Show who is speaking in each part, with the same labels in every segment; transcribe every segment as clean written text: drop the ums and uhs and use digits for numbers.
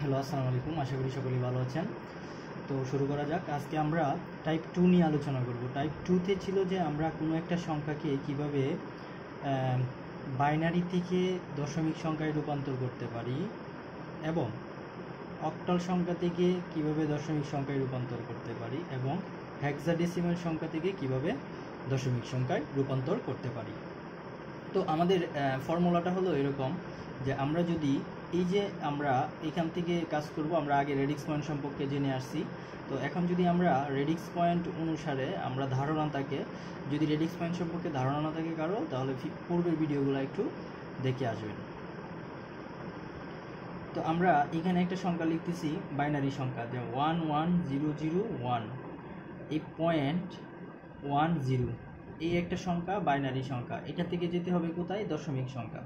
Speaker 1: Hello, আসসালামু আলাইকুম। আশা করি সকলেই ভালো আছেন। তো শুরু করা যাক। আজকে আমরা টাইপ 2 নিয়ে আলোচনা করব। টাইপ 2 তে ছিল যে আমরা কোনো একটা সংখ্যাকে কিভাবে বাইনারি থেকে দশমিক সংখ্যায় রূপান্তর করতে পারি এবং অক্টাল সংখ্যা থেকে কিভাবে দশমিক সংখ্যায় রূপান্তর করতে পারি এবং হেক্সাডেসিমাল সংখ্যা থেকে কিভাবে দশমিক সংখ্যায় রূপান্তর করতে পারি। তো আমাদের ফর্মুলাটা হলো এরকম যে আমরা যদি এই যে আমরা এখান থেকে কাজ করব, আমরা আগে রেডিক্স পয়েন্ট সম্পর্কে জেনে আসছি। তো এখন যদি আমরা রেডিক্স পয়েন্ট অনুসারে আমরা ধারণা থাকে, যদি রেডিক্স পয়েন্ট সম্পর্কে ধারণা না থাকে কারো, তাহলে পূর্বের ভিডিওগুলো একটু দেখে আসবেন। তো আমরা এখানে একটা সংখ্যা লিখতেছি, বাইনারি সংখ্যা, যে 11001, এই 0.10 এই একটা সংখ্যা বাইনারি সংখ্যা। এটা থেকে যেতে হবে কোথায়? দশমিক সংখ্যা।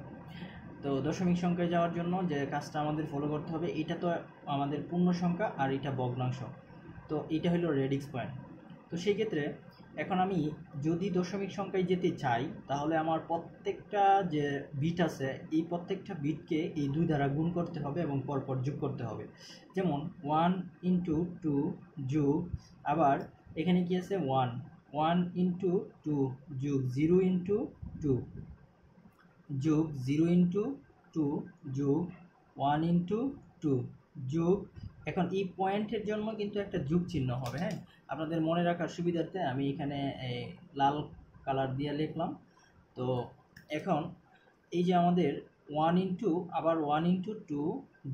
Speaker 1: তো দশমিক সংখ্যায় যাওয়ার জন্য যে কাজটা আমাদের ফলো করতে হবে, এটা তো আমাদের পূর্ণ সংখ্যা আর এটা ভগ্নাংশ। তো এটা হলো রেডিক্স পয়েন্ট। তো সেই ক্ষেত্রে এখন আমি যদি দশমিক সংখ্যায় যেতে চাই, তাহলে আমার প্রত্যেকটা যে বিট আছে, এই প্রত্যেকটা বিটকে এই 2 দ্বারা গুণ করতে হবে এবং পরপর যোগ করতে হবে। যেমন 1 × 2 যোগ, আবার এখানে কি আছে 1 × 2 যোগ 0 × 2 যোগ 0 × 2 যোগ 1 × 2 যোগ, এখন এই পয়েন্টের জন্য কিন্তু একটা যোগ চিহ্ন হবে। হ্যাঁ, আপনাদের মনে রাখার সুবিধার্থে আমি এখানে লাল কালার দিয়ে লিখলাম। তো এখন এই যে আমাদের 1 × আবার 1 × 2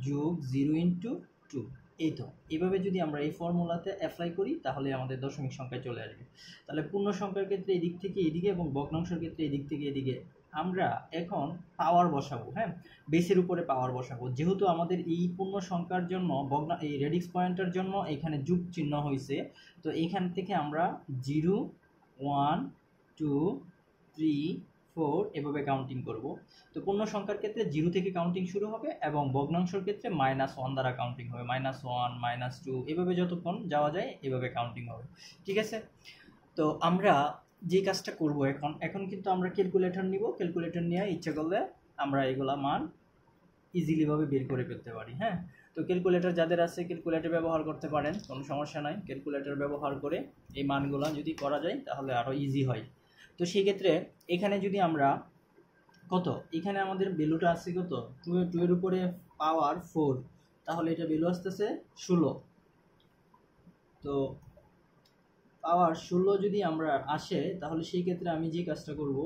Speaker 1: যোগ 0 × 2, এই তো এইভাবে যদি আমরা এই ফর্মুলাতে অ্যাপ্লাই করি, তাহলে আমাদের দশমিক সংখ্যায় চলে আসবে। তাহলে পূর্ণ সংখ্যার ক্ষেত্রে এদিক থেকে এদিকে এবং ভগ্নাংশের ক্ষেত্রে এদিক থেকে এদিকে আমরা এখন পাওয়ার বসাবো। হ্যাঁ, বেসের উপরে পাওয়ার বসাবো। যেহেতু আমাদের এই পূর্ণ সংখ্যার জন্য এই রেডিক্স পয়েন্টের জন্য এখানে যোগ চিহ্ন হয়েছে, তো এইখান থেকে আমরা 0, 1, 2, 3, 4 এভাবে কাউন্টিং করব। তো পূর্ণ সংখ্যার ক্ষেত্রে 0 থেকে কাউন্টিং শুরু হবে এবং ভগ্নাংশের ক্ষেত্রে -1 দ্বারা কাউন্টিং হবে। -1, -2 এভাবে যতক্ষণ যাওয়া যায় এভাবে কাউন্টিং হবে। ঠিক আছে? তো আমরা যে কাজটা করব এখন কিন্তু আমরা ক্যালকুলেটর নিব। ক্যালকুলেটর নিয়ে ইচ্ছা করলে আমরা এগুলা মান ইজিলিভাবে বের করে ফেলতে পারি। হ্যাঁ, তো ক্যালকুলেটর যাদের আছে ক্যালকুলেটর ব্যবহার করতে পারেন, কোনো সমস্যা নাই। ক্যালকুলেটর ব্যবহার করে এই মানগুলো যদি করা যায় তাহলে আরও ইজি হয়। তো সেই ক্ষেত্রে এখানে যদি আমরা কত, এখানে আমাদের ভ্যালুটা আছে কত, 2 এর উপরে পাওয়ার 4, তাহলে এটা ভ্যালু আসতেছে 16। তো পাওয়ার 16 যদি আমরা আসে, তাহলে সেই ক্ষেত্রে আমি যে কাজটা করব,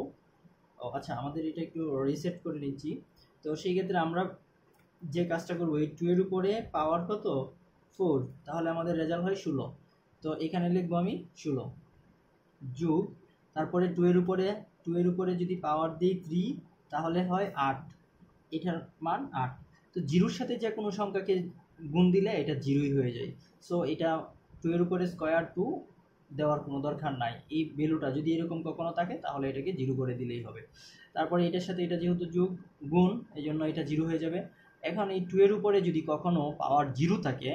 Speaker 1: আচ্ছা আমাদের এটা একটু রিসেট করে নিচ্ছি। তো সেই ক্ষেত্রে আমরা যে কাজটা করব, এই 2 এর উপরে পাওয়ার কত, 4, তাহলে আমাদের রেজাল্ট হয় 16। তো এখানে লিখবো আমি 16 যোগ, তারপরে 2 এর উপরে যদি পাওয়ার দিই 3, তাহলে হয় 8, এটার মান 8। তো 0-র সাথে যে কোনো সংখ্যাকে গুণ দিলে এটা 0ই হয়ে যায়। সো এটা 2 এর উপরে স্কয়ার 2 দেওয়ার কোনো দরকার নাই। এই ভ্যালুটা যদি এরকম কখনো থাকে, তাহলে এটাকে 0 করে দিলেই হবে। তারপরে এটার সাথে এটা যেহেতু যোগ গুণ, এই জন্য এটা 0 হয়ে যাবে। এখন এই 2 এর উপরে যদি কখনো পাওয়ার 0 থাকে,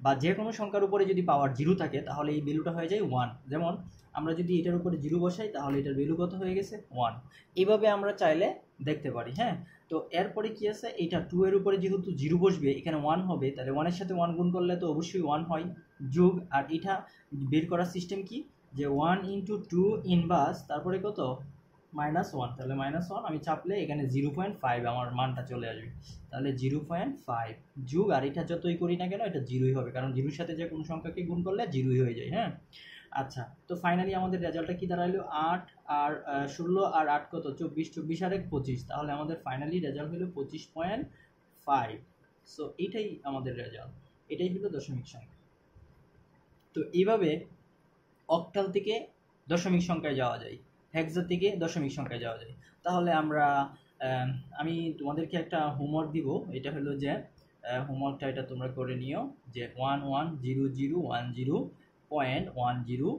Speaker 1: বা যে কোনো সংখ্যার উপরে যদি পাওয়ার 0 থাকে, তাহলে এই ভ্যালুটা হয়ে যায় 1। যেমন আমরা যদি এটার উপরে 0 বসাই, তাহলে এটার ভ্যালু কত হয়ে গেছে, 1। এইভাবে আমরা চাইলে দেখতে পারি। হ্যাঁ, তো এরপরে কি আছে, এটা 2 এর উপরে যেহেতু 0 বসবে, এখানে 1 হবে, তাহলে 1 এর সাথে 1 গুণ করলে তো অবশ্যই 1 হয়, যোগ, আর এটা বের করার সিস্টেম কি, যে 1 × 2 ইনভার্স, তারপরে কত, -1, তাহলে -1 আমি চাপলে এখানে 0.5 আমার মানটা চলে আসবে। তাহলে 0.5 যোগ, আর এটা যতই করি না কেন এটা 0ই হবে, কারণ 0-র সাথে যে কোনো সংখ্যাকে গুণ করলে 0ই হয়ে যায়। হ্যাঁ, আচ্ছা, তো ফাইনালি আমাদের রেজাল্টটা কি দাঁড়াইলো, 8 আর 16 আর 8 কত, 24, 24 আর 1 25, তাহলে আমাদের ফাইনালি রেজাল্ট হলো 25.5। সো এটাই আমাদের রেজাল্ট, এটাই হলো দশমিক সংখ্যা। তো এইভাবে অক্টাল থেকে দশমিক সংখ্যায় যাওয়া যায়, হেক্সা থেকে দশমিক সংখ্যায় যাওয়া যায়। তাহলে আমরা আমি তোমাদেরকে একটা হোমওয়ার্ক দিব। এটা হলো যে হোমওয়ার্কটা এটা তোমরা করে নিও, যে 110010.10,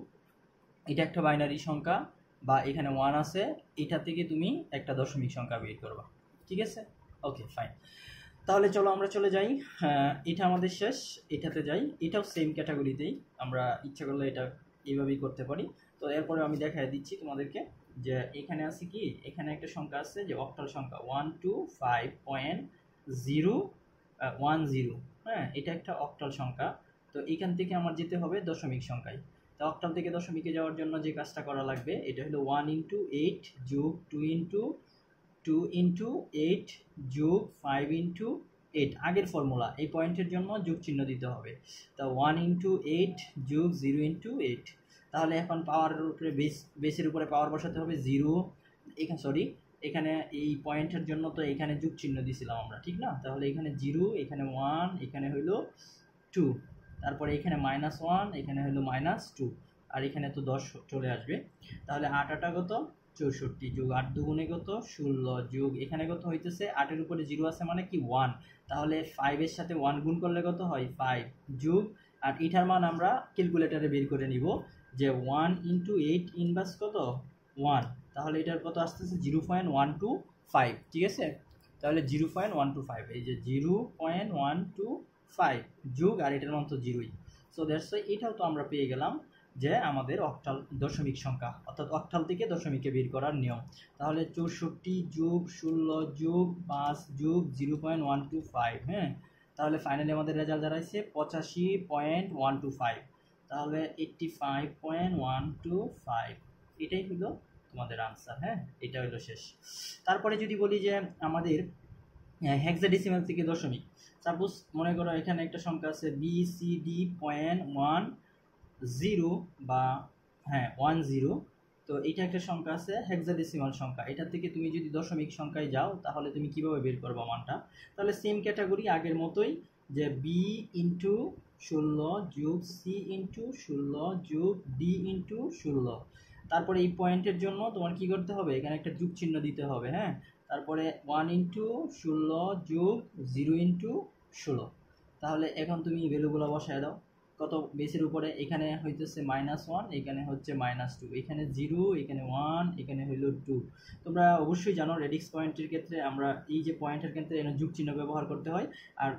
Speaker 1: এটা একটা বাইনারি সংখ্যা, বা এখানে 1 আছে, এটা থেকে তুমি একটা দশমিক সংখ্যা বের করবা। ঠিক আছে? ওকে, ফাইন। তাহলে চলো আমরা চলে যাই। এটা আমাদের শেষ, এটাতে যাই। এটাও সেম ক্যাটাগরিতেই, আমরা ইচ্ছা করলে এটা এইভাবেই করতে পারি। তো এরপরে আমি দেখাই দিচ্ছি তোমাদেরকে, যে এখানে আছে কি, এখানে একটা সংখ্যা আছে যে অক্টাল সংখ্যা 125.010, হ্যাঁ, এটা একটা অক্টাল সংখ্যা। তো এখান থেকে আমার যেতে হবে দশমিক সংখ্যায়। তো অক্টাল থেকে দশমিকে যাওয়ার জন্য যে কাজটা করা লাগবে এটা হলো 1 ইন্টু 8 যোগ 2 ইন্টু 8 যোগ 5 ইন্টু 8 আগের ফর্মুলা, এই পয়েন্টের জন্য যোগ চিহ্ন দিতে হবে। তা 1 ইন্টু 8 যোগ 0 ইন্টু 8। তাহলে এখন পাওয়ারের উপরে বেসের উপরে পাওয়ার বসাতে হবে 0, এখানে এই পয়েন্টের জন্য তো এখানে যোগ চিহ্ন দিয়েছিলাম আমরা, ঠিক না? তাহলে এখানে 0, এখানে 1, এখানে হইলো 2, তারপরে এখানে -1, এখানে হলো -2, আর এখানে তো 10 চলে আসবে। তাহলে 8 8 কত 64 যোগ 8 দুগুণে কত 16 যোগ এখানে কত হইতেছে 8 এর উপরে 0 আছে মানে কি 1, তাহলে 5 এর সাথে 1 গুণ করলে কত হয় 5 যোগ, আর এটার মান আমরা ক্যালকুলেটরে বের করে নিব যে 1 ইন্টু 8 ইনভার্স কত 1, তাহলে এটার কত আসতেছে 0.125, ঠিক আছে? তাহলে 0.125, এই যে 0.125 যোগ আর এটার মান তো 0ই। সো দ্যাটস ওয়াই এটাও তো আমরা পেয়ে গেলাম যে আমাদের অক্টাল দশমিক সংখ্যা, অর্থাৎ অক্টাল থেকে দশমিকে বের করার নিয়ম। তাহলে 64 যোগ 16 যোগ 5 যোগ 0.125, হ্যাঁ, তাহলে ফাইনালি আমাদের রেজাল্ট দাঁড়াইছে 85.125, তাহলে 85.125, এটাই হলো তোমাদের আনসার। হ্যাঁ, এটা হলো শেষ। তারপরে যদি বলি যে আমাদের হেক্সাডেসিমাল থেকে দশমিক, সাপোজ মনে করো এখানে একটা সংখ্যা আছে BCD.10 বা 10, তো এটা একটা সংখ্যা আছে হেক্সাডেসিমাল সংখ্যা, এটা থেকে তুমি যদি দশমিক সংখ্যায় যাও তাহলে তুমি কিভাবে বের করবে মানটা? তাহলে সেম ক্যাটাগরি আগের মতোই, যে B ইন্টু 16 যোগ C ইন্টু 16 যোগ D ইন্টু 16, তারপরে এই পয়েন্টের জন্য তোমার কি করতে হবে, এখানে একটা যোগ চিহ্ন দিতে হবে। হ্যাঁ, তারপরে 1 ইন্টু 16 যোগ 0 ইন্টু 16, তাহলে এখন তুমি ভ্যালুগুলো বসায় দাও। কত বেসের উপরে এখানে হইতেছে -1, এখানে হচ্ছে -2, এখানে 0, এখানে 1, এখানে হইলো 2। তোমরা অবশ্যই জানো রেডিক্স পয়েন্টের ক্ষেত্রে আমরা এই যে পয়েন্টের ক্ষেত্রে এখানে যোগ চিহ্ন ব্যবহার করতে হয়, আর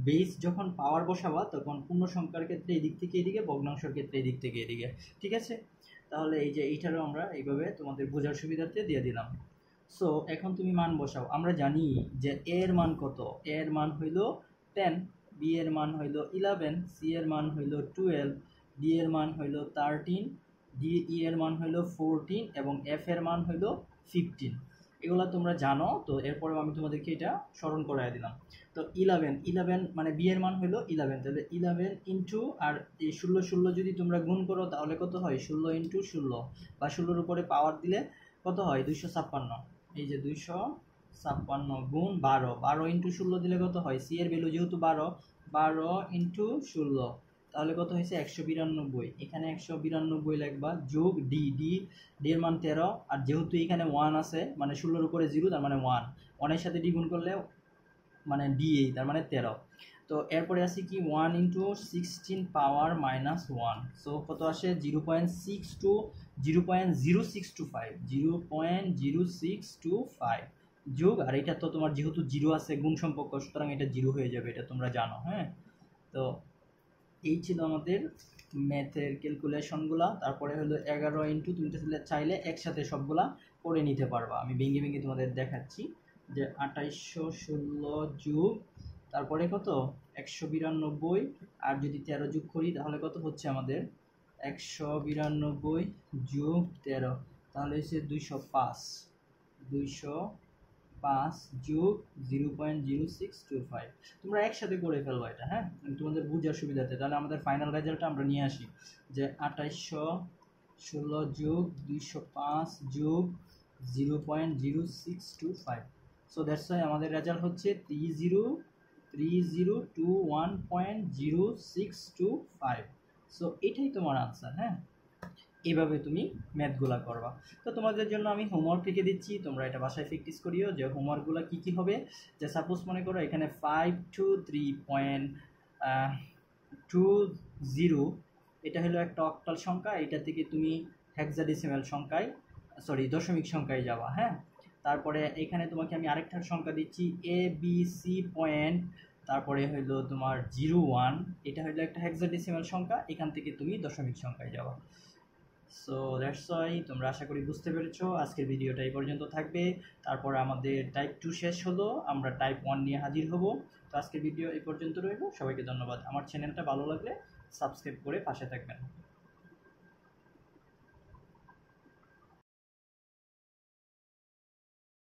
Speaker 1: বেস যখন পাওয়ার বসাবা তখন পূর্ণ সংখ্যার ক্ষেত্রে এদিক থেকে এদিকে, ভগ্নাংশের ক্ষেত্রে এদিক থেকে এদিকে, ঠিক আছে? তাহলে এই যে এইটারও আমরা এইভাবে তোমাদের বোঝার সুবিধার্থে দিয়ে দিলাম। সো এখন তুমি মান বসাও। আমরা জানি যে এ এর মান কত, এ এর মান হইল 10, বি এর মান হইল 11, সি এর মান হইল 12, ডি এর মান হইল 13, ডি ই এর মান হইল 14 এবং এফ এর মান হইল 15। এগুলো তোমরা জানো, তো এরপরে আমি তোমাদেরকে এটা স্মরণ করাই দিলাম। তো 11 মানে বি এর মান হইল 11, তাহলে 11 ইন্টু আর এই 16 যদি তোমরা গুণ করো তাহলে কত হয় 16 ইন্টু 16, বা 16-র উপরে পাওয়ার দিলে কত হয় 256, এই যে 256 গুণ 12 ইন্টু 16 দিলে কত হয়, সি এর ভ্যালু যেহেতু 12 ইন্টু 16, তাহলে কত হয়েছে 192, এখানে 192 লিখবা, যোগ ডি এর মান 13, আর যেহেতু এখানে 1 আছে মানে 16-র উপরে 0 তার মানে 1 এর সাথে ডি গুণ করলে মানে ডি তার মানে 13। তো এরপরে আছে কি 1 ইন্টু 16 পাওয়ার -1, সো কত আসে 0.0625 0.0625 যোগ, আর এটা তো তোমার যেহেতু 0 আছে গুণ সম্পর্ক, সুতরাং এটা 0 হয়ে যাবে, এটা তোমরা জানো। হ্যাঁ, তো এই ছিল আমাদের ম্যাথের ক্যালকুলেশনগুলা। তারপরে হলো 11 ইন্টু, তুমি চাইলে একসাথে সবগুলা করে নিতে পারবা, আমি ভেঙে ভেঙে তোমাদের দেখাচ্ছি যে 2816 যোগ তারপরে কত 192, আর যদি 13 যোগ করি তাহলে কত হচ্ছে আমাদের 192 যোগ 13, তাহলে হচ্ছে 205 যোগ 0.0625। তোমরা একসাথে করে ফেলবো এটা, হ্যাঁ, তোমাদের বুঝার সুবিধাতে। তাহলে আমাদের ফাইনাল রেজাল্টটা আমরা নিয়ে আসি যে 2816 যোগ 205 যোগ 0.0625। সো দ্যাটস ওয়াই আমাদের রেজাল্ট হচ্ছে 3021.0625। সো এটাই তোমার আনসার। হ্যাঁ, এইভাবে তুমি ম্যাথগুলা করবা। তো তোমাদের জন্য আমি হোমওয়ার্ক লিখে দিচ্ছি, তোমরা এটা বাসায় প্র্যাকটিস করিও যে হোমওয়ার্কগুলো কী কী হবে। যে সাপোজ মনে করো এখানে 523.20, এটা হলো একটা অক্টাল সংখ্যা, এটা থেকে তুমি হেক্সাডেসিমাল সংখ্যায় দশমিক সংখ্যায় যাওয়া। হ্যাঁ, তারপরে এখানে তোমাকে আমি আরেকটা সংখ্যা দিচ্ছি ABC পয়েন্ট, তারপরে হইলো তোমার 01, এটা হলো একটা হেক্সাডেসিমাল সংখ্যা, এখান থেকে তুমি দশমিক সংখ্যায় যাওয়া। সো দ্যাটস ওয়াই তোমরা আশা করি বুঝতে পেরেছো। আজকের ভিডিওটা এই পর্যন্ত থাকবে, তারপর আমাদের টাইপ 2 শেষ হলো, আমরা টাইপ 1 নিয়ে হাজির হব। তো আজকের ভিডিও এই পর্যন্ত রইল। সবাইকে ধন্যবাদ। আমার চ্যানেলটা ভালো লাগলে সাবস্ক্রাইব করে পাশে থাকবেন।